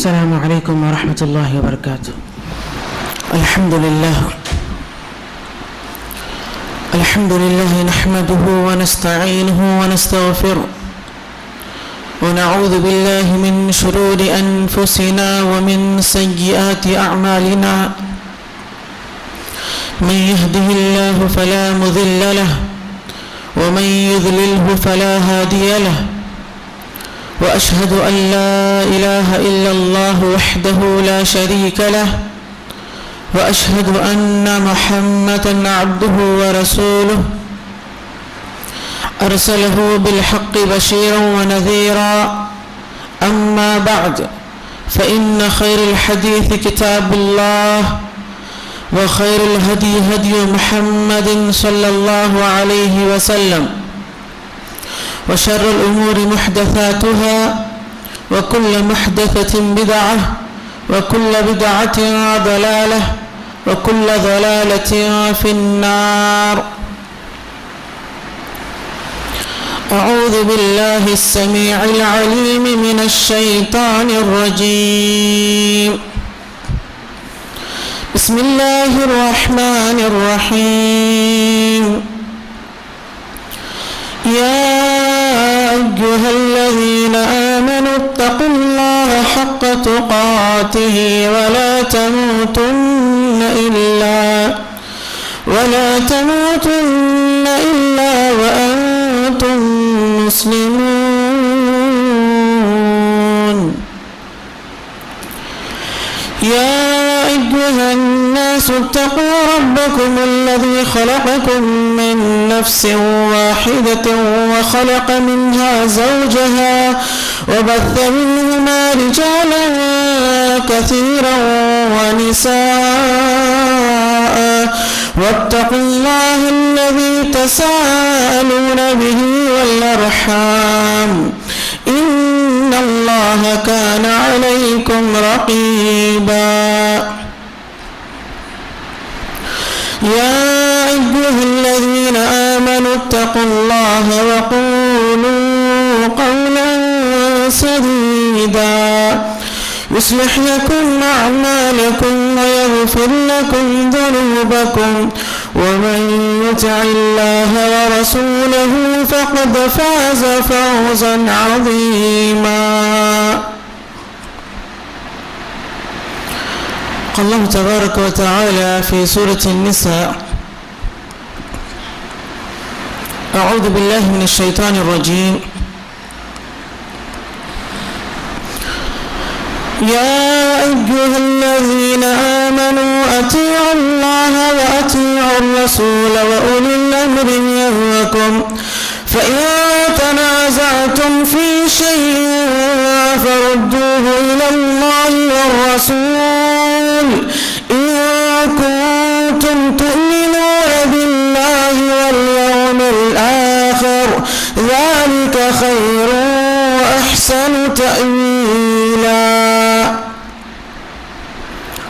السلام عليكم ورحمة الله وبركاته. الحمد لله نحمده ونستعينه ونستغفره ونعوذ بالله من شرور أنفسنا ومن سيئات أعمالنا. من يهده الله فلا مضل له ومن يضلله فلا هادي له، وأشهد أن لا إله إلا الله وحده لا شريك له، وأشهد أن محمدًا عبده ورسوله أرسله بالحق بشيرا ونذيرا. أما بعد، فإن خير الحديث كتاب الله، وخير الهدي هدي محمد صلى الله عليه وسلم، وشر الأمور محدثاتها، وكل محدثة بدعة، وكل بدعة ضلالة، وكل ضلالة في النار. أعوذ بالله السميع العليم من الشيطان الرجيم. بسم الله الرحمن الرحيم. يا أيها الذين آمنوا اتقوا الله حق تقاته ولا تموتن إلا وأنتم مسلمون. يا أيها الناس اتقوا ربكم الذي خلقكم من نفس واحدة وخلق منها زوجها وبث منهما رجالا كثيرا ونساء، واتقوا الله الذي تساءلون به والأرحام، إن الله كان عليكم رقيبا. يا أيها الذين آمنوا اتقوا الله وقولوا قولا سديدا يصلح لكم أعمالكم ويغفر لكم ذنوبكم، ومن يطع الله ورسوله فقد فاز فوزا عظيما. قال الله تبارك وتعالى في سورة النساء: أعوذ بالله من الشيطان الرجيم. يا أيها الذين آمنوا أطيعوا الله وأطيعوا الرسول وأولي الأمر منكم، فإن تنازعتم في شيء فردوه إلى الله والرسول إن كنتم تؤمنون بالله واليوم الآخر، ذلك خير وأحسن تأويلا.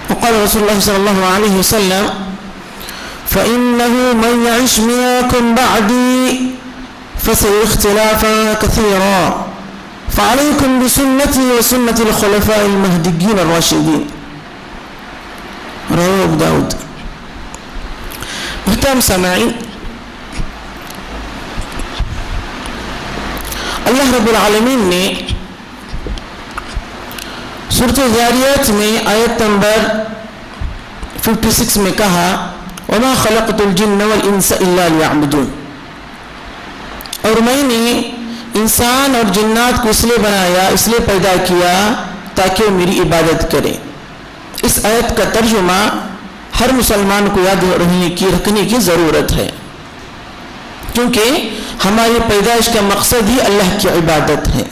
وقال رسول الله صلى الله عليه وسلم: فإنه من يعش منكم بعدي فسيرى اختلافا كثيرا، فعليكم بسنتي وسنة الخلفاء المهديين الراشدين. رواه أبو داود. محترم سامعين، اللہ رب العالمین نے سورۃ الذاریات میں آیت نمبر 56 میں کہا: وما خلقت الجن والانس الا ليعبدون، اور میں نے انسان اور جنات کو اس لیے بنایا، اس لیے پیدا کیا تاکہ وہ میری عبادت کریں۔ اس آیت کا ترجمہ ہر مسلمان کو یاد رکھنے کی ضرورت ہے، کیونکہ ہماری پیدائش کا مقصد ہی اللہ کی عبادت ہے۔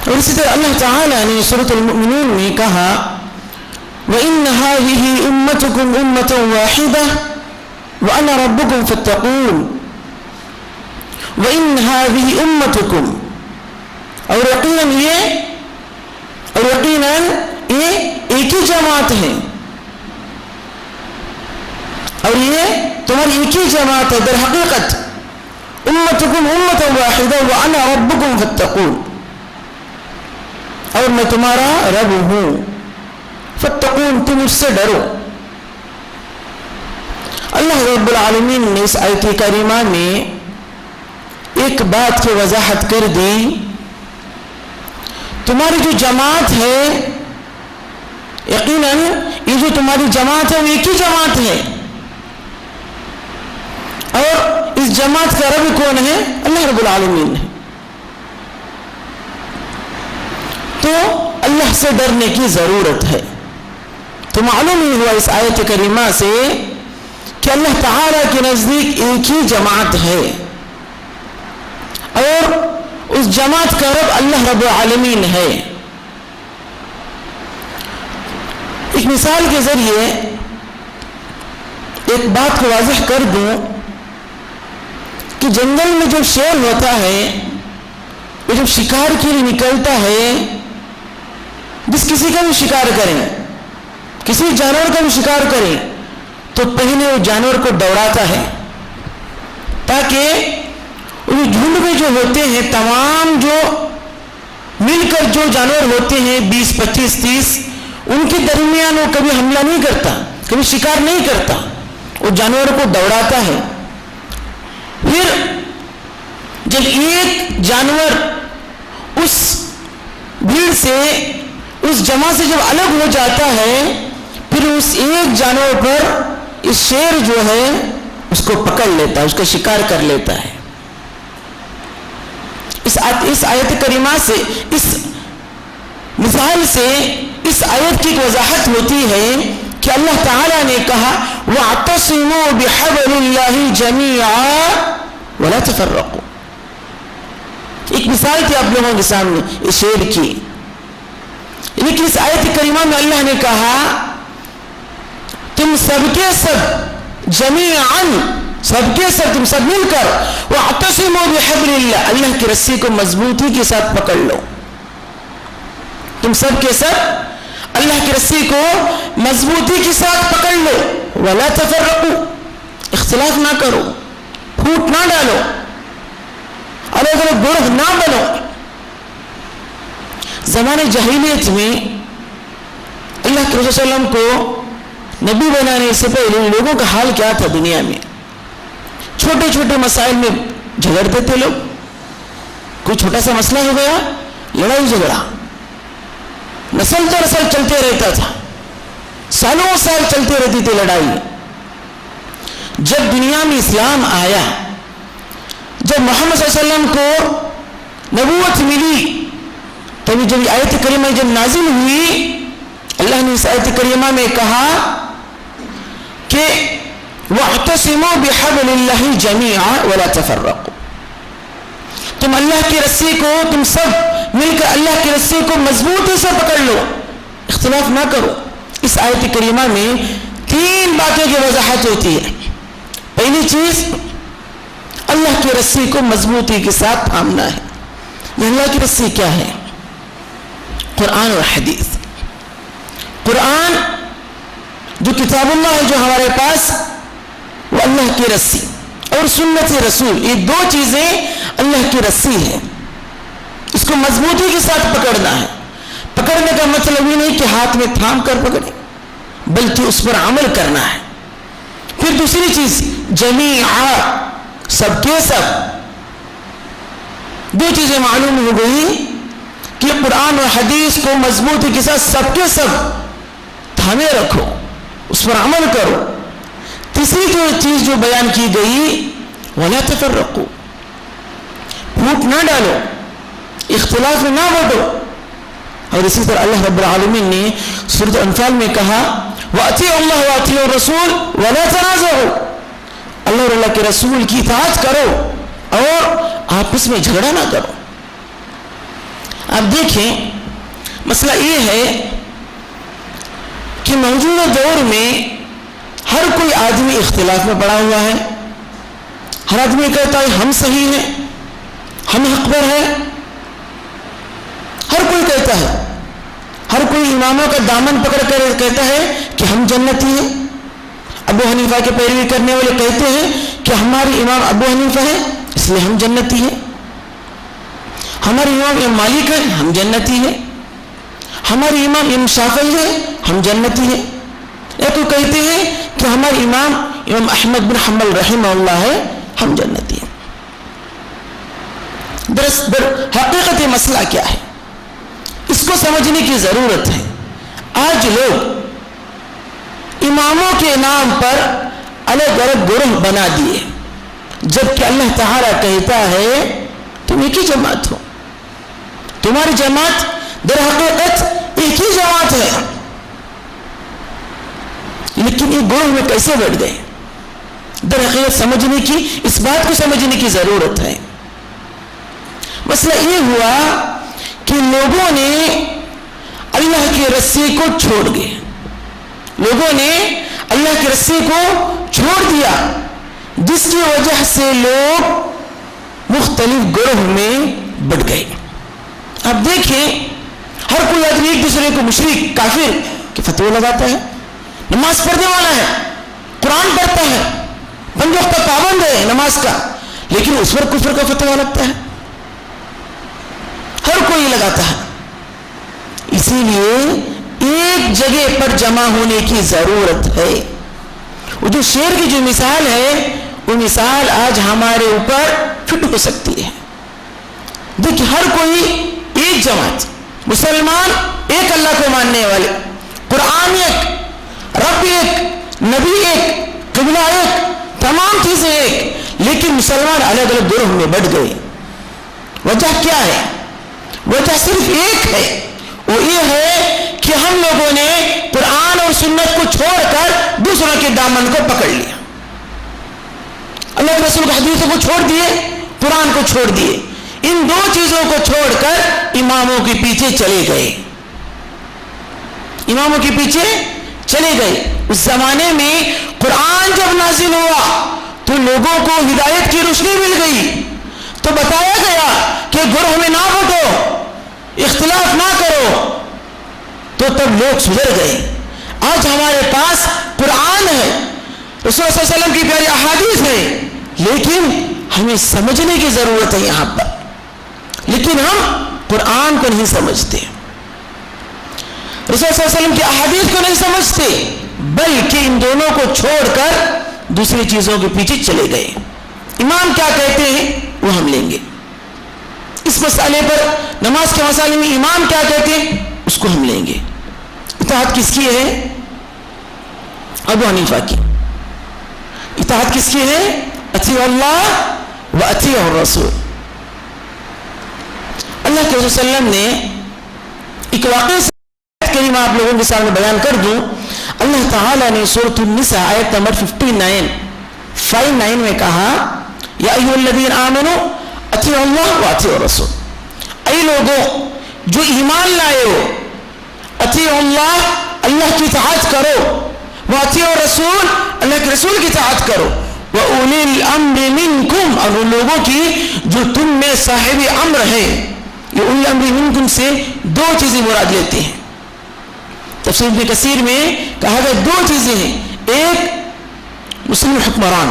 اور اسی طرح اللہ تعالیٰ نے سورۃ المؤمنون میں کہا: وَإِنَّ هَٰذِهِ أُمَّتُكُمْ أُمَّةً وَاحِدَةً وَأَنَا رَبُّكُمْ فَاتَّقُونِ۔ وَإِنَّ هَٰذِهِ أُمَّتُكُمْ، اور یقیناً یہ ایک ہی جماعت ہے، اور یہ تمہاری ایک ہی جماعت ہے۔ در حقیقت امتکم امۃ واحدہ وانا ربکم فاتقون، اور میں تمہارا رب ہوں، فاتقون، تم مجھ سے ڈرو۔ اللہ رب العالمین نے اس آیت کریمہ میں ایک بات کی وضاحت کر دی، تمہاری جو جماعت ہے، یقیناً یہ جو تمہاری جماعت ہے وہ ایک ہی جماعت ہے، اور اس جماعت کا رب کون ہے؟ اللہ رب العالمین ہے۔ تو اللہ سے ڈرنے کی ضرورت ہے۔ تو معلوم ہی ہوا اس آیت کریمہ سے کہ اللہ تعالیٰ کے نزدیک ایک ہی جماعت ہے، اور اس جماعت کا رب اللہ رب العالمین ہے۔ ایک مثال کے ذریعے ایک بات کو واضح کر دوں کہ جنگل میں جو شیر ہوتا ہے، وہ جب شکار کے لیے نکلتا ہے، جس کسی کا بھی شکار کریں، کسی جانور کا بھی شکار کریں، تو پہلے وہ جانور کو دوڑاتا ہے، تاکہ وہ جھنڈ میں جو ہوتے ہیں، تمام جو مل کر جو جانور ہوتے ہیں 20 25 30، ان کے درمیان وہ کبھی حملہ نہیں کرتا، کبھی شکار نہیں کرتا، وہ جانور کو دوڑاتا ہے۔ پھر جب ایک جانور اس بھیڑ سے، اس جمع سے جب الگ ہو جاتا ہے، پھر اس ایک جانور پر اس شیر جو ہے اس کو پکڑ لیتا ہے، اس کا شکار کر لیتا ہے۔ اس آیت کریمہ سے، اس مثال سے اس آیت کی وضاحت ہوتی ہے کہ اللہ تعالیٰ نے کہا وَاعْتَصِمُوا بِحَبْلِ اللَّهِ جَمِيعًا وَلَا تَفَرَّقُوا۔ ایک مثال تھی آپ لوگوں کے سامنے اس شیر کی، لیکن اس آیت کریمہ میں اللہ نے کہا تم سب کے سب جمیعاً، سب کے سب تم سب مل کر وَاعْتَصِمُوا بِحَبْلِ اللَّهِ، اللہ کی رسی کو مضبوطی کے ساتھ پکڑ لو۔ تم سب کے سب اللہ کی رسی کو مضبوطی کے ساتھ پکڑ لو، وَلَا تَفَرَّقُوا، اختلاف نہ کرو، پھوٹ نہ ڈالو، الگ الگ گروہ نہ بنو۔ زمانے جاہلیت میں اللہ کے رسول صلی اللہ علیہ وسلم کو نبی بنانے سے پہلے لوگوں کا حال کیا تھا؟ دنیا میں چھوٹے چھوٹے مسائل میں جھگڑتے تھے لوگ، کوئی چھوٹا سا مسئلہ ہو گیا، لڑائی جھگڑا، نسل در نسل چلتے رہتا تھا، سالوں سال چلتی رہتی تھی لڑائی۔ جب دنیا میں اسلام آیا، جب محمد صلی اللہ علیہ وسلم کو نبوت ملی، تبھی جب آیت کریمہ جب نازل ہوئی، اللہ نے اس آیت کریمہ میں کہا کہ وَاعْتَصِمُوا بِحَبْلِ اللَّهِ جَمِيعًا وَلَا تَفَرَّقُوا، تم اللہ کی رسی کو، تم سب مل کر اللہ کی رسی کو مضبوطی سے پکڑ لو، اختلاف نہ کرو۔ اس آیت کریمہ میں 3 باتوں کی وضاحت ہوتی ہے۔ پہلی چیز، اللہ کی رسی کو مضبوطی کے ساتھ تھامنا ہے۔ یہ اللہ کی رسی کیا ہے؟ قرآن اور حدیث۔ قرآن جو کتاب اللہ ہے جو ہمارے پاس، وہ اللہ کی رسی، اور سنت رسول، یہ 2 چیزیں اللہ کی رسی ہے۔ اس کو مضبوطی کے ساتھ پکڑنا ہے۔ پکڑنے کا مطلب یہ نہیں کہ ہاتھ میں تھام کر پکڑے، بلکہ اس پر عمل کرنا ہے۔ پھر دوسری چیز، جمیعا، سب کے سب۔ 2 چیزیں معلوم ہو گئی کہ قرآن اور حدیث کو مضبوطی کے ساتھ سب کے سب تھامے رکھو، اس پر عمل کرو۔ تیسری جو چیز جو بیان کی گئی، وَلَا تَفَرَّقُوا، پھوٹ نہ ڈالو، اختلاف میں نہ بڑھو۔ اور اسی طرح اللہ رب العالمین نے سورۃ انفال میں کہا وَأَطِيعُوا اللَّهَ وَأَطِيعُوا الرَّسُولَ وَلَا تَنَازَعُوا، اللہ اور اللہ کے رسول کی اطاعت کرو اور آپس میں جھگڑا نہ کرو۔ اب دیکھیں، مسئلہ یہ ہے کہ موجودہ دور میں ہر کوئی آدمی اختلاف میں پڑا ہوا ہے۔ ہر آدمی کہتا ہے ہم صحیح ہیں، ہم حق پر ہیں، ہر کوئی کہتا ہے۔ ہر کوئی اماموں کا دامن پکڑ کر کہتا ہے کہ ہم جنتی ہیں۔ ابو حنیفہ کے پیروی کرنے والے کہتے ہیں کہ ہمارے امام ابو حنیفہ ہیں اس لیے ہم جنتی ہیں، ہمارے امام مالک ہیں ہم جنتی ہیں۔ ہمارے امام شافعی ہے ہم جنتی ہیں، یا تو کہتے ہیں کہ ہمارے امام احمد بن حنبل رحمہ اللہ ہے ہم جنتی ہیں۔ حقیقت مسئلہ کیا ہے اس کو سمجھنے کی ضرورت ہے۔ آج لوگ اماموں کے نام پر الگ الگ گروہ بنا دیے، جبکہ اللہ تعالیٰ کہتا ہے تم ایک ہی جماعت ہو، تمہاری جماعت در حقیقت ایک ہی جماعت ہے، لیکن یہ گروہ میں کیسے بڑھ گئے؟ در حقیقت سمجھنے کی، اس بات کو سمجھنے کی ضرورت ہے۔ مسئلہ یہ ہوا کہ لوگوں نے اللہ کی رسی کو چھوڑ گئے، لوگوں نے اللہ کی رسی کو چھوڑ دیا، جس کی وجہ سے لوگ مختلف گروہ میں بڑھ گئے۔ اب دیکھیں ہر کوئی آدمی ایک دوسرے کو مشرک کافر کے فتوے لگاتا ہے، نماز پڑھنے والا ہے، قرآن پڑھتا ہے، پنج وقت کا پابند ہے نماز کا، لیکن اس پر کفر کا فتویٰ لگتا ہے، ہر کوئی لگاتا ہے۔ اسی لیے ایک جگہ پر جمع ہونے کی ضرورت ہے۔ وہ جو شیر کی جو مثال ہے وہ مثال آج ہمارے اوپر فٹ ہو سکتی ہے۔ دیکھیں ہر کوئی ایک جماعت، مسلمان ایک اللہ کو ماننے والے، قرآن ایک، رب ایک، نبی ایک، قبلہ ایک، تمام چیزیں ایک، لیکن مسلمان الگ الگ گروہ میں بٹ گئے۔ وجہ کیا ہے؟ وجہ صرف ایک ہے، وہ یہ ہے کہ ہم لوگوں نے قرآن اور سنت کو چھوڑ کر دوسروں کے دامن کو پکڑ لیا، اللہ کے رسول کے حدیثوں کو چھوڑ دیے، قرآن کو چھوڑ دیے، ان دو چیزوں کو چھوڑ کر اماموں کے پیچھے چلے گئے، اماموں کے پیچھے چلے گئے۔ اس زمانے میں قرآن جب نازل ہوا تو لوگوں کو ہدایت کی روشنی مل گئی، تو بتایا گیا کہ گروہ میں نہ بٹو، اختلاف نہ کرو، تو تب لوگ سدھر گئے۔ آج ہمارے پاس قرآن ہے، رسول صلی اللہ علیہ وسلم کی پیاری احادیث ہے، لیکن ہمیں سمجھنے کی ضرورت ہے یہاں پر، لیکن ہم قرآن کو نہیں سمجھتے، رسول صلی اللہ علیہ وسلم کی احادیث کو نہیں سمجھتے، بلکہ ان دونوں کو چھوڑ کر دوسری چیزوں کے پیچھے چلے گئے۔ امام کیا کہتے ہیں وہ ہم لیں گے، اس مسئلے پر نماز کے مسئلے میں امام کیا کہتے ہیں اس کو ہم لیں گے۔ اطاعت کس کی ہے؟ ابو حنیفہ کی۔ اطاعت کس کی ہے؟ اطیعوا اللہ و اطیعوا الرسول۔ اللہ کے رسول صلی اللہ علیہ وسلم نے ایک واقعہ کریمہ آپ لوگوں کے سامنے بیان کر دوں۔ اللہ تعالیٰ نے سورۃ النساء آیت نمبر 59 میں کہا یا ایھا الذین آمنوا اطیعوا اللہ و اطیعوا الرسول، اے لوگوں جو ایمان لائے ہو، اطیعوا اللہ، اللہ کی اطاعت کرو، و اطیعوا الرسول، اللہ کے رسول کی اطاعت کرو، و اولی الامر منکم، اور ان لوگوں کی جو تم میں صاحب امر ہے۔ یہ اولی الامر منکم سے دو چیزیں مراد لیتے ہیں، تفسیر ابن کثیر میں کہا گیا دو چیزیں ہیں، ایک مسلم حکمران،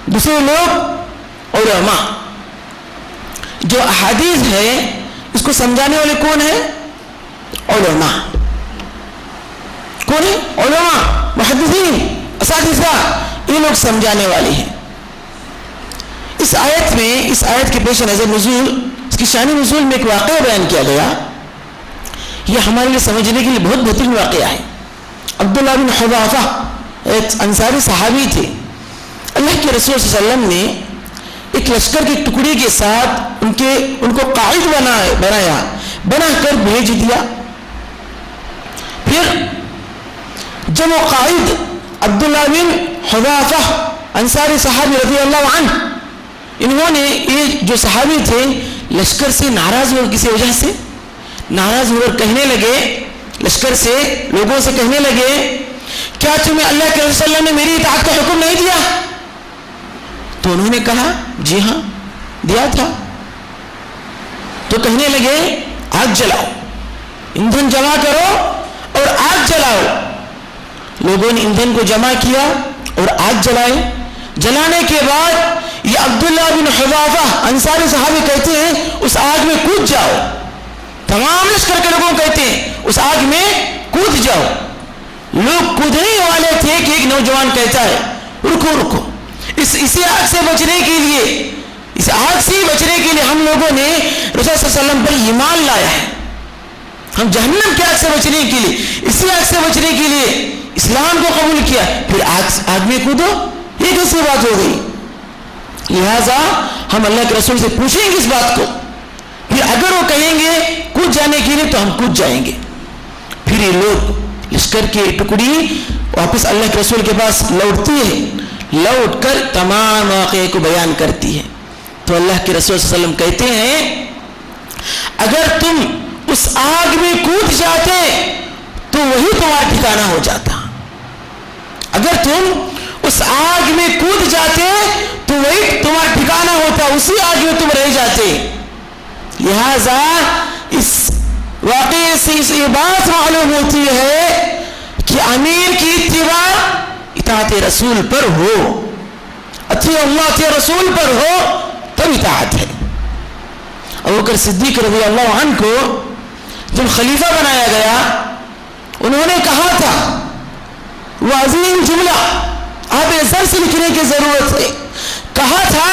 دوسرے لوگ علماء۔ جو احادیث ہے اس کو سمجھانے والے کون ہیں؟ علماء۔ کون ہے؟ علماء، محدثین، اساتذہ، یہ لوگ سمجھانے والے ہیں۔ اس آیت میں، اس آیت کے پیش نظر نزول، اس کی شان نزول میں ایک واقعہ بیان کیا گیا، یہ ہمارے لیے سمجھنے کے لیے بہت بہترین واقعہ ہے۔ عبداللہ بن حذافہ ایک انصاری صحابی تھے، اللہ کے رسول صلی اللہ علیہ وسلم نے ایک لشکر کی ٹکڑی کے ساتھ ان کو قائد بنا کر بھیج دیا۔ پھر جب وہ قائد عبداللہ بن حذافہ انصاری صحابی رضی اللہ عنہ، انہوں نے، یہ جو صحابی تھے لشکر سے ناراض ہوئے، کسی وجہ سے ناراض ہو کر کہنے لگے، لشکر سے لوگوں سے کہنے لگے کیا تمہیں اللہ کے رسول صلی اللہ علیہ وسلم نے میری اطاعت کا حکم نہیں دیا؟ تو انہوں نے کہا جی ہاں دیا تھا۔ تو کہنے لگے آگ جلاؤ، ایندھن جمع کرو اور آگ جلاؤ۔ لوگوں نے ایندھن کو جمع کیا اور آگ جلائے۔ جلانے کے بعد یہ عبداللہ بن حذافہ انصاری صحابی کہتے ہیں اس آگ میں کود جاؤ۔ تمام لشکر کے لوگوں کہتے ہیں اس آگ میں کود جاؤ. لوگ کودنے والے تھے کہ ایک نوجوان کہتا ہے رکو رکو, اسی آگ سے بچنے کے لیے, اس آگ سے بچنے کے لیے ہم لوگوں نے رسول صلی اللہ علیہ وسلم پر ایمان لایا ہے. ہم جہنم کی آگ سے بچنے کے لیے, اسی آگ سے بچنے کے لیے اسلام کو قبول کیا, پھر آگ میں کودو, یہ کیسی بات ہو گئی؟ لہذا ہم اللہ کے رسول سے پوچھیں گے اس بات کو, پھر اگر وہ کہیں گے کود جانے کے لیے تو ہم کود جائیں گے. پھر یہ لوگ لشکر کی ٹکڑی واپس اللہ کے رسول کے پاس لوٹتی ہے, لوٹ کر تمام واقعے کو بیان کرتی ہے. تو اللہ کے رسول صلی اللہ علیہ وسلم کہتے ہیں اگر تم اس آگ میں کود جاتے تو وہی تمہارا ٹھکانہ ہو جاتا. اگر تم اس آگ میں کود جاتے تو وہی تمہارا ٹھکانہ ہوتا, اسی آگ میں تم رہ جاتے. لہذا اس واقعے سے یہ بات معلوم ہوتی ہے کہ امیر کی اتباع اطاعت رسول پر ہو, اطیع اللہ اطیع رسول پر ہو تب اطاعت ہے. ابوبکر صدیق رضی اللہ عنہ کو جب خلیفہ بنایا گیا انہوں نے کہا تھا, وہ عظیم جملہ آپ سر سے لکھنے کی ضرورت ہے, کہا تھا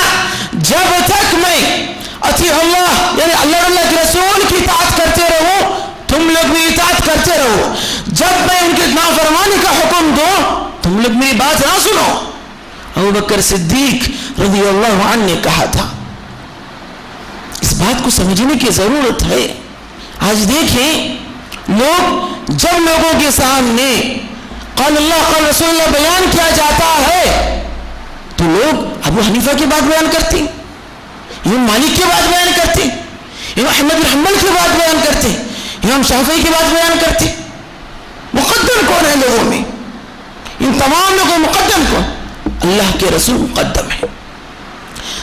جب تک میں اطیع اللہ یعنی اللہ کے رسول کی اطاعت کرتے رہو تم لوگ بھی اطاعت کرتے رہو, جب میں ان کی نافرمانی کا حکم دوں تم لوگ میری بات نہ سنو. ابوبکر صدیق رضی اللہ عنہ نے کہا تھا. اس بات کو سمجھنے کی ضرورت ہے. آج دیکھیں لوگ جب لوگوں کے سامنے قال اللہ قال رسول اللہ بیان کیا جاتا ہے تو لوگ ابو حنیفہ کی بات بیان کرتے, امام مالک کی بات بیان کرتے, امام احمد بن حنبل کی بات بیان کرتے, امام شافعی کی بات بیان کرتے. مقدم کون ہے لوگوں میں؟ ان تمام لوگوں مقدم کون؟ اللہ کے رسول مقدم ہے.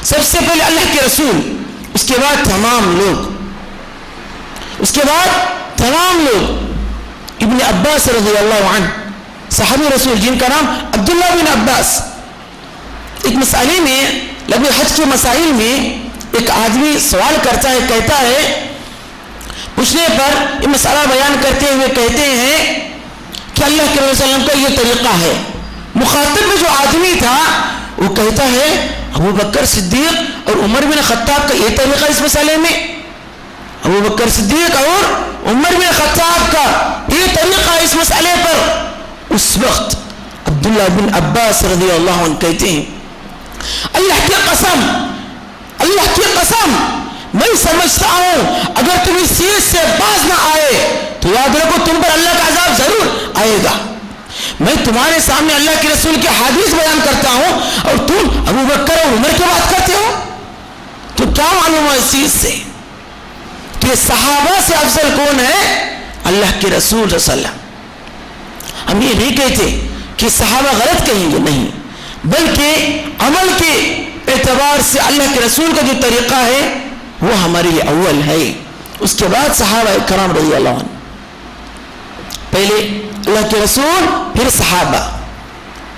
سب سے پہلے اللہ کے رسول, اس کے بعد تمام لوگ, اس کے بعد تمام لوگ. ابن عباس رضی اللہ عنہ صحابی رسول جن کا نام عبداللہ بن عباس, ایک مسئلے میں لگ بھگ حج کے مسائل میں ایک آدمی سوال کرتا ہے, کہتا ہے پوچھنے پر یہ مسئلہ بیان کرتے ہوئے کہتے ہیں کہ اللہ کے رسول صلی اللہ علیہ وسلم کا یہ طریقہ ہے. مخاطب میں جو آدمی تھا وہ کہتا ہے ابو بکر صدیق اور عمر بن خطاب کا یہ طریقہ اس مسئلے میں, ابو بکر صدیق اور عمر بن خطاب کا یہ طریقہ اس مسئلے پر. اس وقت عبداللہ بن عباس رضی اللہ عنہ کہتے ہیں اللہ کی قسم, اللہ کی قسم میں سمجھتا ہوں اگر تم اس چیز سے باز نہ آئے تو یاد رکھو تم پر اللہ کا عذاب ضرور آئے گا. میں تمہارے سامنے اللہ کے رسول کے حدیث بیان کرتا ہوں اور تم ابو بکر اور عمر کی بات کرتے ہو, تو کیا معلوم ہے اس چیز سے کہ صحابہ سے افضل کون ہے؟ اللہ کے رسول صلی اللہ علیہ وسلم. ہم یہ نہیں کہتے کہ صحابہ غلط کہیں گے, نہیں, بلکہ عمل کے اعتبار سے اللہ کے رسول کا جو طریقہ ہے وہ ہمارے لیے اول ہے, اس کے بعد صحابہ کرام رضی اللہ عنہ. پہلے اللہ کے رسول پھر صحابہ.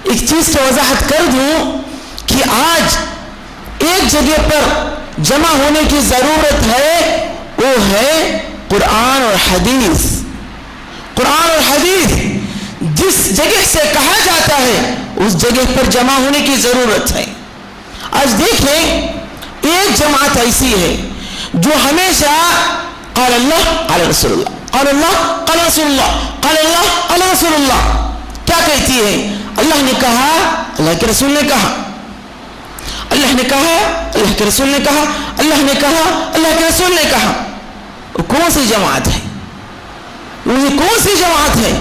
ایک چیز کی وضاحت کر دوں کہ آج ایک جگہ پر جمع ہونے کی ضرورت ہے, وہ ہے قرآن اور حدیث. قرآن اور حدیث جس جگہ سے کہا جاتا ہے اس جگہ پر جمع ہونے کی ضرورت ہے. آج دیکھیں ایک جماعت ایسی ہے جو ہمیشہ قال اللہ قال رسول اللہ, قال اللہ قال رسول اللہ, قال اللہ قال رسول اللہ کیا کہتی ہے؟ اللہ نے کہا, اللہ کے رسول نے کہا, اللہ نے کہا, اللہ کے رسول نے کہا, اللہ نے کہا, اللہ کے رسول نے کہا. وہ کون سی جماعت ہے؟ وہ کون سی جماعت ہے؟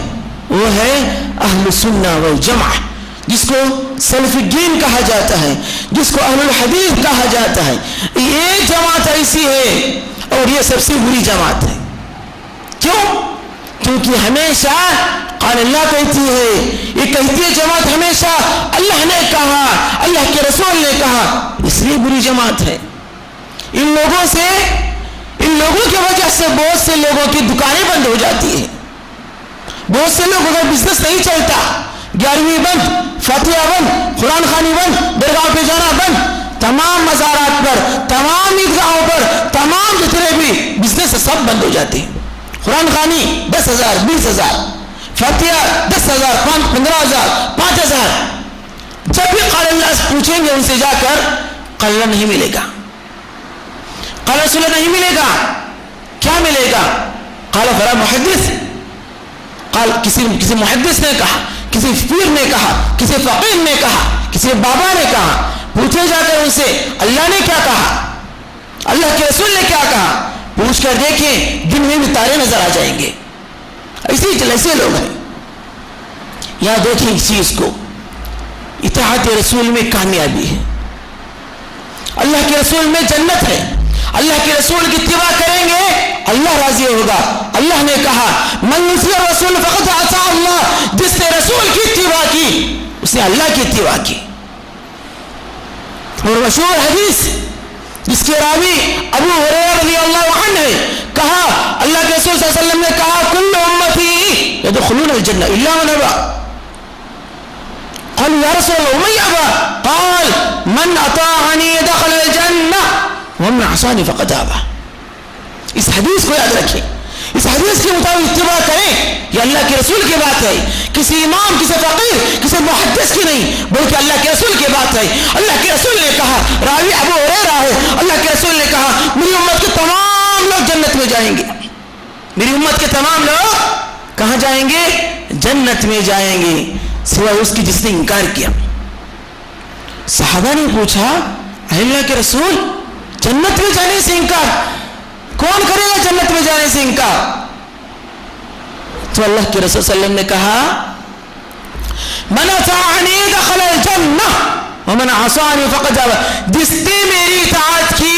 وہ ہے اہل سنہ والجماع, جس کو سلف الدین کہا جاتا ہے, جس کو اہل الحدیث کہا جاتا ہے. یہ جماعت ایسی ہے اور یہ سب سے بری جماعت ہے. کیوں؟ کیونکہ ہمیشہ قال اللہ کہتی ہے, یہ کہتی ہے جماعت ہمیشہ اللہ نے کہا, اللہ کے رسول نے کہا, اس لیے بری جماعت ہے. ان لوگوں کی وجہ سے بہت سے لوگوں کی دکانیں بند ہو جاتی ہیں, بہت سے لوگوں کا بزنس نہیں چلتا, 11ویں بند, فاتحہ بند, قرآن خوانی بند, درگاہ پہ جانا بند, تمام مزارات پر, تمام عیدگاہوں پر, تمام جتنے بھی بزنس سب بند ہو جاتے ہیں. قرآن خوانی 10,000 20,000، فاتحہ 10,000 15,000 5,000، جب بھی قال اللہ پوچھیں گے ان سے جا کر قال اللہ نہیں ملے گا، قال رسول اللہ نہیں ملے گا، کیا ملے گا؟ قال فلا محدث، قال کسی محدث نے کہا، کسی پیر نے کہا، کسی فقیر نے کہا، کسی بابا نے کہا، پوچھے جا کر ان سے اللہ نے کیا کہا، اللہ کے رسول نے کیا کہا، پوچھ کر دیکھیں دن میں بھی تارے نظر آ جائیں گے. ایسے لوگ ہیں. یہاں دیکھیں اس چیز کو، اطاعت رسول میں کامیابی ہے، اللہ کے رسول میں جنت ہے. اللہ کے رسول کی اتباع کریں گے اللہ راضی ہوگا. اللہ نے کہا من یطیع الرسول فقد اطاع اللہ، جس نے رسول کی اتباع کی اس نے اللہ کی اتباع کی. اور مشہور حدیث جس کے راوی ابو ہریرہ رضی اللہ عنہ ہے، کہا اللہ کے رسول صلی اللہ علیہ وسلم نے کہا کل امتی يدخلون الجنہ الا من ابى. قالوا یا رسول اللہ ومن ابى؟ قال من اطاعنی دخل الجنہ ومن عصانی فقد ابى. اس حدیث کو یاد رکھیں، اس حدیث کے مطابق اتباع کریں. یہ اللہ کے رسول کی بات ہے، کسی امام، کسی فقیر، کسی محدث کی نہیں، بلکہ اللہ کے رسول کی بات ہے. اللہ کے رسول نے کہا، راوی ابو ہریرہ ہے، اللہ کے رسول نے کہا میری امت کے تمام لوگ جنت میں جائیں گے. میری امت کے تمام لوگ کہاں جائیں گے؟ جنت میں جائیں گے، سوائے اس کی جس نے انکار کیا. صحابہ نے پوچھا اللہ کے رسول جنت میں جانے سے انکار، کون کرے گا جنت میں جانے سے انکار؟ تو اللہ کے رسول صلی اللہ علیہ وسلم نے کہا من اطاعنی دخل الجنہ ومن عصانی فقد ابى. جس نے میری اطاعت کی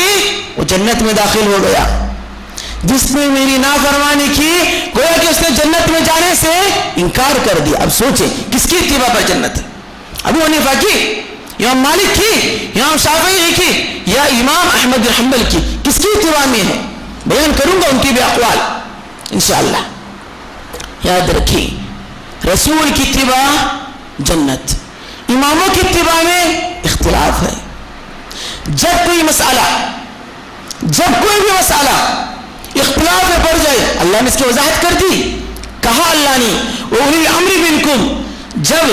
وہ جنت میں داخل ہو گیا، جس نے میری نافرمانی کی گویا کہ اس نے جنت میں جانے سے انکار کر دیا. اب سوچیں کس کی اتباع پر جنت ہے؟ ابو حنیفہ کی، امام مالک کی، امام شافعی کی، یا امام احمد بن حنبل کی؟ کس کی اتباع میں ہے؟ بیان کروں گا ان کی بھی اقوال انشاءاللہ. یاد رکھیں رسول کی اتباع جنت، اماموں کی اتباع میں اختلاف ہے. جب کوئی مسئلہ اختلاف میں پڑ جائے، اللہ نے اس کی وضاحت کر دی، کہا اللہ نے اولی الامر منکم. جب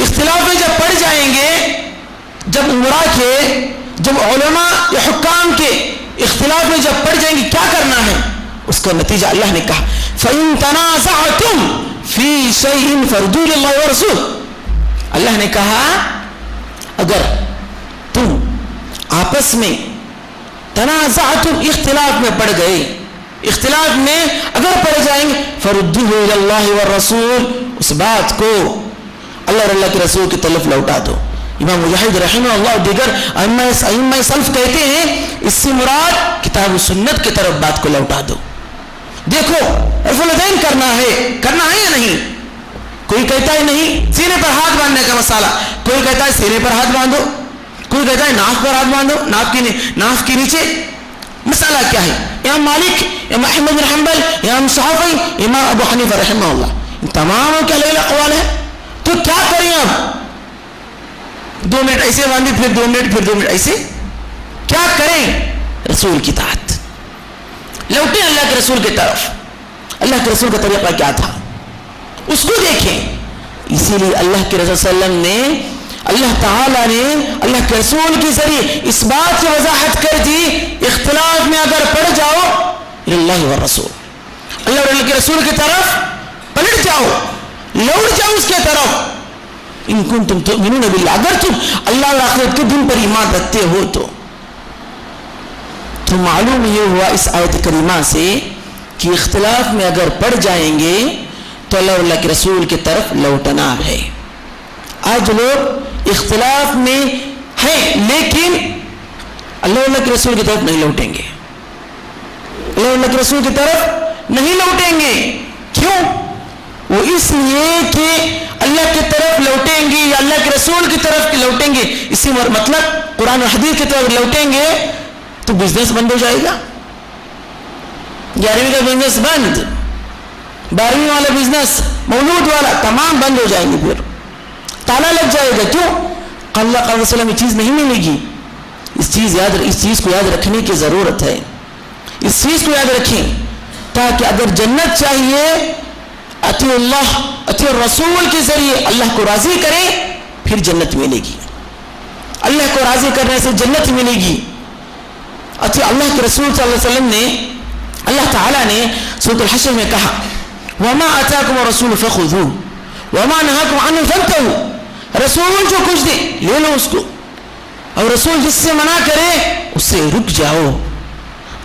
اختلاف میں جب پڑ جائیں گے، جب امراء کے، جب علماء یا حکام کے اختلاف میں جب پڑ جائیں گے کیا کرنا ہے، اس کا نتیجہ اللہ نے کہا فَإِن تَنَازَعْتُمْ فِي شَيْءٍ فَرُدُّوهُ إِلَى اللَّهِ وَرَسُولِهِ. اللہ نے کہا اگر تم آپس میں تنازعتم، اختلاف میں پڑ گئے، اختلاف میں اگر پڑ جائیں گے فَرُدُّوهُ إِلَى اللَّهِ وَالرَّسُولِ، اس بات کو اللہ اور اللہ کے رسول کی طرف لوٹا دو. امام مجاہد رحمہ اللہ اور دیگر ائمہ سلف کہتے ہیں اس سے مراد کتاب و سنت کی طرف بات کو لوٹا دو. دیکھو رفع الیدین کرنا ہے یا نہیں؟ کوئی کہتا ہے نہیں سینے پر ہاتھ باندھنے کا مسئلہ، کوئی کہتا ہے سینے پر ہاتھ باندھو، کوئی کہتا ہے ناف پر ہاتھ باندھو، ناف کے نیچے. مسئلہ کیا ہے؟ امام مالک، امام احمد بن حنبل، امام شافعی، امام ابو حنیفہ رحمہ اللہ، ان تمام کے الگ الگ اقوال ہیں. تو کیا کریں؟ اب 2 منٹ ایسے باندھے، پھر 2 منٹ، پھر 2 منٹ ایسے، کیا کریں؟ رسول کی اطاعت، لوٹیں اللہ کے رسول کی طرف. اللہ کے رسول کا طریقہ کیا تھا اس کو دیکھیں. اسی لیے اللہ کے رسول صلی اللہ علیہ وسلم نے، اللہ تعالیٰ نے اللہ کے رسول کے ذریعے اس بات کی وضاحت کر دی اختلاف میں اگر پڑ جاؤ اللہ والرسول، اللہ اور اللہ کے رسول کی طرف پلٹ جاؤ، لوٹ جاؤ اس کے طرف. ان کنتم تؤمنون باللہ، اگر تم اللہ اور آخرت کے دن پر ایمان رکھتے ہو تو معلوم یہ ہوا اس آیت کریمہ سے کہ اختلاف میں اگر پڑ جائیں گے تو اللہ اور اللہ کے رسول کی طرف لوٹنا ہے. آج لوگ اختلاف میں ہیں لیکن اللہ اور اللہ کے رسول کی طرف نہیں لوٹیں گے، اللہ اور اللہ کے رسول کی طرف نہیں لوٹیں گے. کیوں؟ وہ اس لیے کہ اللہ کی طرف لوٹیں گے یا اللہ کے رسول کی طرف لوٹیں گے، اسی مطلب قرآن و حدیث کی طرف لوٹیں گے تو بزنس بند ہو جائے گا. 11ویں کا بزنس بند، 12ویں والا بزنس، مولود والا، تمام بند ہو جائیں گے، پھر تالا لگ جائے گا. کیوں؟ اللہ قال وسلم یہ چیز نہیں ملے گی. اس چیز کو یاد رکھنے کی ضرورت ہے. اس چیز کو یاد رکھیں. تاکہ اگر جنت چاہیے اطیع اللہ اطیع الرسول کے ذریعے اللہ کو راضی کریں پھر جنت ملے گی. اللہ کو راضی کرنے سے جنت ملے گی. اطیع اللہ کے رسول صلی اللہ علیہ وسلم نے اللہ تعالیٰ نے سورۃ الحشر میں کہا وما آتاکم الرسول فخذوه وما نهاکم عنہ فانتہوا. رسول جو کچھ دے لے لو اس کو اور رسول جس سے منع کرے اس سے رک جاؤ.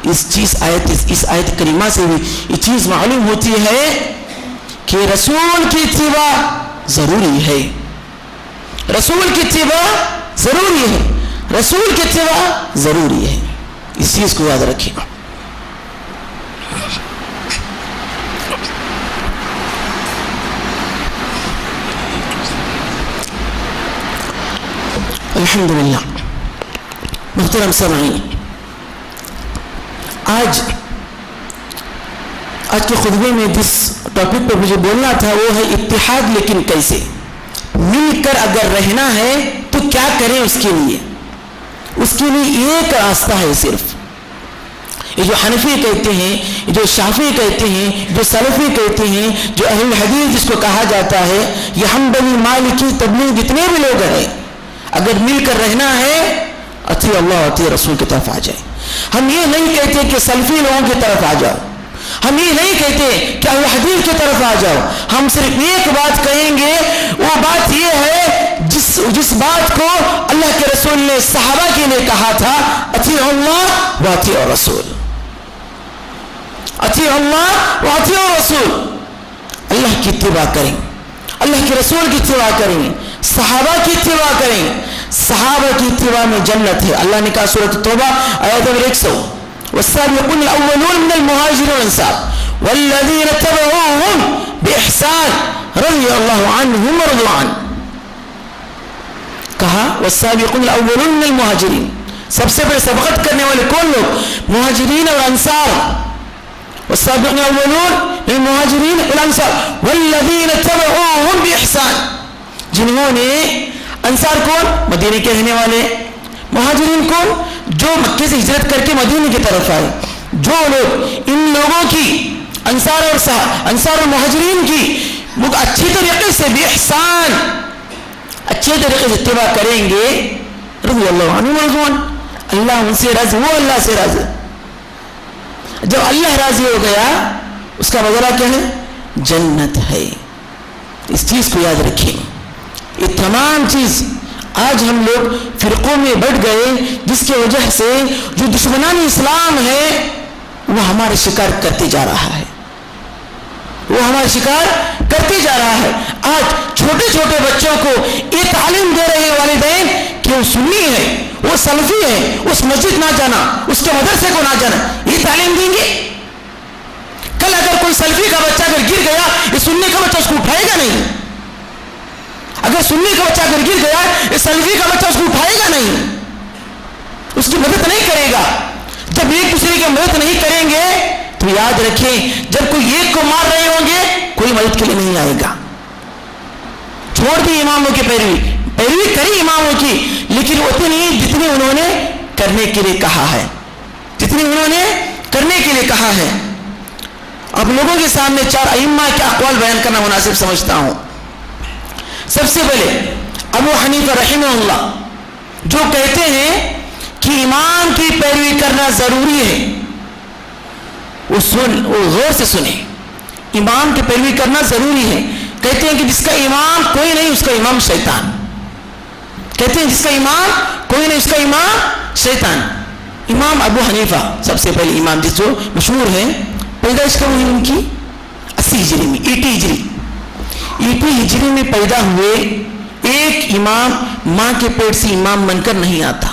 اس آیت کریمہ سے بھی یہ چیز معلوم ہوتی ہے کہ رسول کی اتباع ضروری ہے. رسول کی اتباع ضروری ہے. رسول کی اتباع ضروری ہے. اس چیز کو یاد رکھیں. الحمدللہ. محترم سامعین، آج کے خطبے میں جس ٹاپک پر مجھے بولنا تھا وہ ہے اتحاد. لیکن کیسے مل کر اگر رہنا ہے تو کیا کریں؟ اس کے لیے ایک راستہ ہے صرف. یہ جو حنفی کہتے ہیں، جو شافعی کہتے ہیں، جو سلفی کہتے ہیں، جو اہل حدیث جس کو کہا جاتا ہے، یہ حنبلی مالکی تبلیغ جتنے بھی لوگ ہیں، اگر مل کر رہنا ہے اطیع اللہ اطیع رسول کی طرف آ جائے. ہم یہ نہیں کہتے کہ سلفی لوگوں کی طرف آ جاؤ. ہم یہ نہیں کہتے کہ اہل حدیث کی طرف آ جاؤ. ہم صرف ایک بات کہیں گے، وہ بات یہ ہے جس بات کو اللہ کے رسول نے صحابہ کے لیے کہا تھا اطیع اللہ و اطیع الرسول. اطیع اللہ و اطیع الرسول. اللہ کی اتباع کریں، اللہ کے رسول کی اتباع کریں، صحابہ کی اتباع کریں. صحابہ کی اتباع میں جنت ہے. اللہ نے کہا سورۃ توبہ آیت نمبر 100 والسابقون الاولون من المهاجرين والانصار والذين اتبعوهم باحسان رضي الله عنهم ورضوا عنه. کہا والسابقون الاولون من المهاجرين، سب سے پہلے سبقت کرنے والے کون لوگ؟ مہاجرین اور انصار. والسابقون الاولون من المهاجرين والانصار والذين اتبعوهم باحسان، جنہوں نے انصار کون؟ مدینے کے رہنے والے. مہاجرین کون؟ جو مکے سے ہجرت کر کے مدینے کی طرف آئے. جو لوگ ان لوگوں کی انصار اور مہاجرین کی اچھی طریقے سے بے احسان اچھے طریقے سے اتباع کریں گے رضی اللہ عنہ ورضوان، اللہ ان سے راضی، وہ اللہ سے راضی. جب اللہ راضی ہو گیا اس کا بدلہ کیا ہے؟ جنت ہے. اس چیز کو یاد رکھیں. یہ تمام چیز آج ہم لوگ فرقوں میں بٹ گئے جس کی وجہ سے جو دشمنان اسلام ہے وہ ہمارے شکار کرتے جا رہا ہے. وہ ہمارے شکار کرتے جا رہا ہے. آج چھوٹے چھوٹے بچوں کو یہ تعلیم دے رہے والدین کہ وہ سنی ہے، وہ سلفی ہے، اس مسجد نہ جانا، اس کے مدرسے کو نہ جانا. یہ تعلیم دیں گے. کل اگر کوئی سلفی کا بچہ اگر گر گیا، یہ سنی کا بچہ اس کو اٹھائے گا نہیں. اگر سنی کا بچہ اگر گر گیا، یہ سلفی کا بچہ اس کو اٹھائے گا نہیں، اس کی مدد نہیں کرے گا. جب ایک دوسرے کی مدد نہیں کریں گے تو یاد رکھیں جب کوئی ایک کو مار رہے ہوں گے کوئی مدد کے لیے نہیں آئے گا. چھوڑ دی اماموں کی پیروی کری اماموں کی، لیکن اتنی جتنی انہوں نے کرنے کے لیے کہا ہے، جتنی انہوں نے کرنے کے لیے کہا ہے. اب لوگوں کے سامنے 4 ائمہ کے اقوال بیان کرنا مناسب سمجھتا ہوں. سب سے پہلے ابو حنیفہ رحمہ اللہ جو کہتے ہیں کہ امام کی پیروی کرنا ضروری ہے، وہ غور سے سنیں. امام کی پیروی کرنا ضروری ہے. کہتے ہیں کہ جس کا امام کوئی نہیں اس کا امام شیطان. کہتے ہیں جس کا امام کوئی نہیں اس کا امام شیطان. امام ابو حنیفہ سب سے پہلے امام جس جو مشہور ہیں، پیدائش کب ہوئی ان کی؟ 80 ہجری میں، 80 ہجری. 80 ہجری میں پیدا ہوئے. ایک امام ماں کے پیٹ سے امام بن کر نہیں آتا.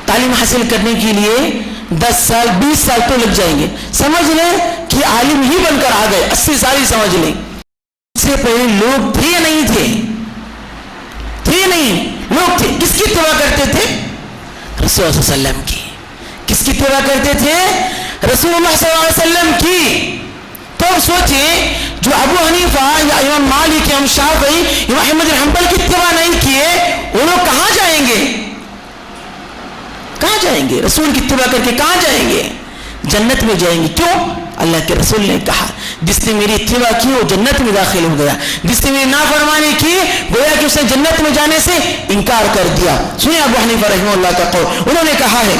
تعلیم حاصل کرنے کے لیے 10 سال 20 سال تو لگ جائیں گے. سمجھ لیں کہ عالم ہی بن کر آ گئے. 80 سال ہی سمجھ لیں. اس سے پہلے لوگ تھے یا نہیں تھے؟ تھے نہیں. لوگ تھے. کس کی اتباع کرتے تھے؟ رسول اللہ صلی اللہ علیہ وسلم کی. کس کی اتباع کرتے تھے؟ رسول اللہ صلی اللہ علیہ وسلم کی. تو سوچیں جو ابو حنیفہ یا امام مالک امام شافعی امام احمد بن حنبل کی اتباع نہیں کیے، وہ لوگ کہاں جائیں گے؟ کہاں جائیں گے؟ رسول کی اتباع کر کے کہاں جائیں گے؟ جنت میں جائیں گے. کیوں؟ اللہ کے رسول نے کہا جس نے میری اتباع کی وہ جنت میں داخل ہو گیا, جس نے میری نافرمانی کی گویا کہ اس نے جنت میں جانے سے انکار کر دیا. سنیں ابو حنیفہ رحمہ اللہ کا قول, انہوں نے کہا ہے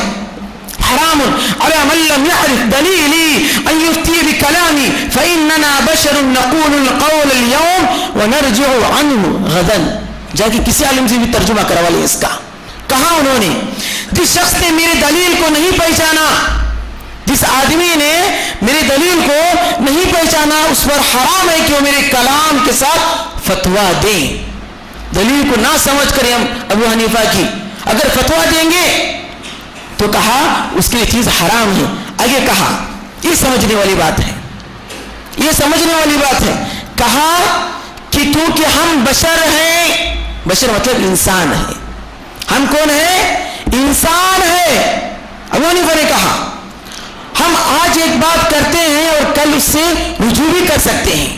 حرام على من لم يعرف دليلي ان يفتي بكلامي فاننا بشر نقول القول اليوم ونرجع عنه غدا. جا کے کسی عالم سے بھی ترجمہ کروا لیں اس کا. کہا انہوں نے جس شخص نے میری دلیل کو نہیں پہچانا, جس آدمی نے میری دلیل کو نہیں پہچانا, اس پر حرام ہے کہ وہ میرے کلام کے ساتھ فتویٰ دیں. دلیل کو نہ سمجھ کر ہم ابو حنیفہ کی اگر فتویٰ دیں گے تو کہا اس کے لیے چیز حرام ہے. آگے کہا یہ سمجھنے والی بات ہے, یہ سمجھنے والی بات ہے. کہا کہ کیونکہ ہم بشر ہیں, بشر مطلب انسان ہے. ہم کون ہیں؟ انسان ہے. ابو حنیفہ نے کہا ہم آج ایک بات کرتے ہیں اور کل اس سے رجوع بھی کر سکتے ہیں.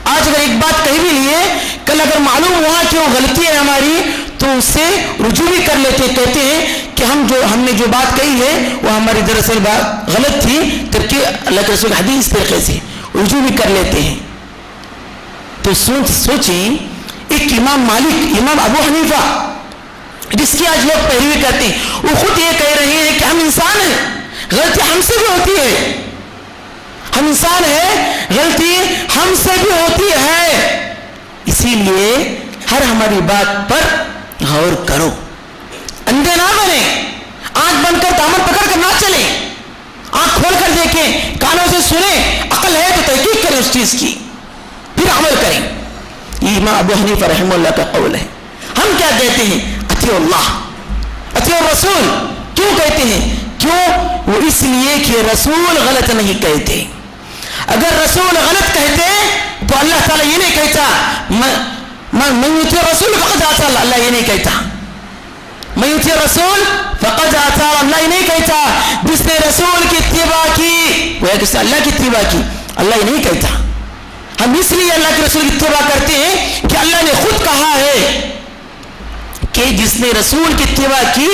آج اگر ایک بات کہی بھی لیے, کل اگر معلوم ہوا کہ وہ غلطی ہے ہماری تو اس سے رجوع بھی کر لیتے. کہتے ہیں کہ ہم نے جو بات کہی ہے وہ ہماری دراصل بات غلط تھی, ترکیب اللہ کے رسول حدیث طریقے سے رجوع بھی کر لیتے ہیں. تو سوچیں ایک امام مالک, امام ابو حنیفہ جس کی آج لوگ پیروی کرتے ہیں, وہ خود یہ کہہ رہے ہیں کہ ہم انسان ہیں, غلطی ہم سے بھی ہوتی ہے. ہم انسان ہیں, غلطی ہم سے بھی ہوتی ہے. اسی لیے ہر ہماری بات پر غور کرو, اندھے نہ بنیں, آنکھ بند کر دامن پکڑ کر نہ چلیں, آنکھ کھول کر دیکھیں, کانوں سے سنیں, عقل ہے تو تحقیق کریں اس چیز کی, پھر عمل کریں. یہ امام ابو حنیفہ رحمہ اللہ کا قول ہے. ہم کیا کہتے ہیں؟ اطیعوا اللہ اطیعوا الرسول. کیوں کہتے ہیں؟ کیوں؟ وہ اس لیے کہ رسول غلط نہیں کہتے. اگر رسول غلط کہتے تو اللہ تعالیٰ یہ نہیں کہتا من یطیع الرسول فقد اطاع اللہ. اللہ یہ نہیں کہتا من یطیع الرسول فقد اطاع اللہ, یہ نہیں کہتا. جس نے رسول کی اتباع کی وہ کس نے اللہ کی اتباع کی, اللہ یہ نہیں کہتا. ہم اس لیے اللہ کے رسول کی اتباع کرتے ہیں کہ اللہ نے خود کہا ہے کہ جس نے رسول کی اتباع کی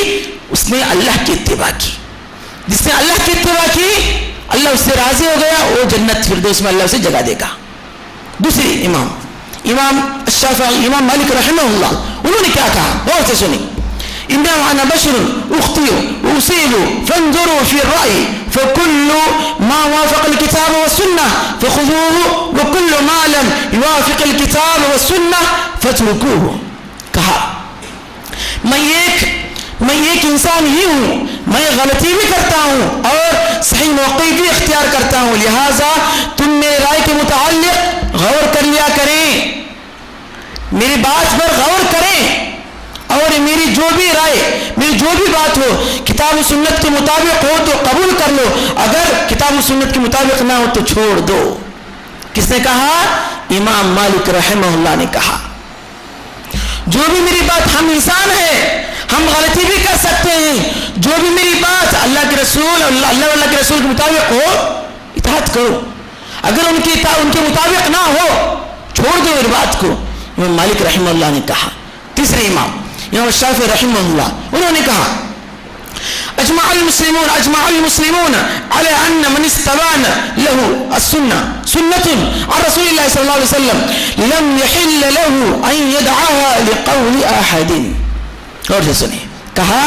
اس نے اللہ کی اتباع کی. جس نے اللہ کی اتباع کی اللہ اس سے راضی ہو گیا, وہ جنت فردوس میں اللہ اسے جگہ دے گا. دوسری امام الشافعی, امام مالک رحمہ اللہ, انہوں نے کیا کہا؟ غور سے سنیں. انما انا بشر اخطئ واصيب فانظروا في الراي فكل ما وافق الكتاب والسنه فخذوه وكل ما لم يوافق الكتاب والسنه فاتركوه. کہا میں ایک انسان ہی ہوں, میں غلطی بھی کرتا ہوں اور صحیح موقع بھی اختیار کرتا ہوں, لہذا تم میرے رائے کے متعلق غور کر لیا کریں, میری بات پر غور کریں, اور میری جو بھی رائے, میری جو بھی بات ہو کتاب و سنت کے مطابق ہو تو قبول کر لو, اگر کتاب و سنت کے مطابق نہ ہو تو چھوڑ دو. کس نے کہا؟ امام مالک رحمہ اللہ نے کہا جو بھی میری بات, ہم انسان ہیں, ہم غلطی بھی کر سکتے ہیں, جو بھی میری بات اللہ کے رسول اللہ کے رسول کے مطابق ہو اطاعت کرو, اگر ان کے مطابق نہ ہو چھوڑ دو میری بات کو. امام مالک رحمہ اللہ نے کہا. تیسرے امام الشافعی رحمہ اللہ, انہوں نے کہا اجمع المسلمون على ان من استبان له السنه سنه عن رسول الله صلى الله عليه وسلم لم يحل له ان يدعاها لقول احد. اور سے سنیں, کہا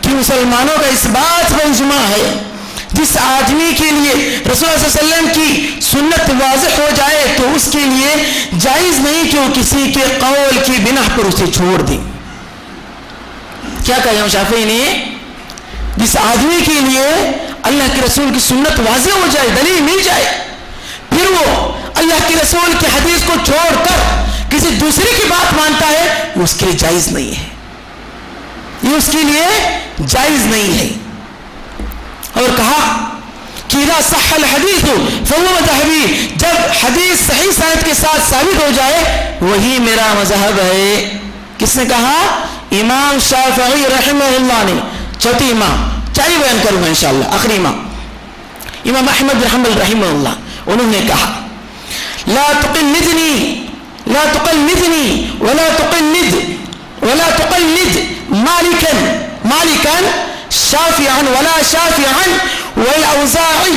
کہ مسلمانوں کا اس بات پر اجماع ہے جس آدمی کے لیے رسول اللہ صلی اللہ علیہ وسلم کی سنت واضح ہو جائے تو اس کے لیے جائز نہیں کہ وہ کسی کے قول کی بنا پر اسے چھوڑ دیں. کیا کہا امام شافعی نے؟ جس آدمی کے لیے اللہ کے رسول کی سنت واضح ہو جائے, دلیل مل جائے, پھر وہ اللہ کے رسول کی حدیث کو چھوڑ کر کسی دوسرے کی بات مانتا ہے, یہ اس کے لیے جائز نہیں ہے, یہ اس کے لیے جائز نہیں ہے. اور کہا کہ اذا صح الحدیث فهو مذهبی, جب حدیث صحیح سند کے ساتھ ثابت ہو جائے وہی میرا مذہب ہے. کس نے کہا؟ امام شافعی رحمہ اللہ نے. چوتھی امام, چاری بیان کروں گا انشاءاللہ. آخری امام احمد بن حنبل رحمہ اللہ, انہوں نے کہا لا تقلدنی ولا تقلد مالکا شافعا ولا شافعا والاوزاعی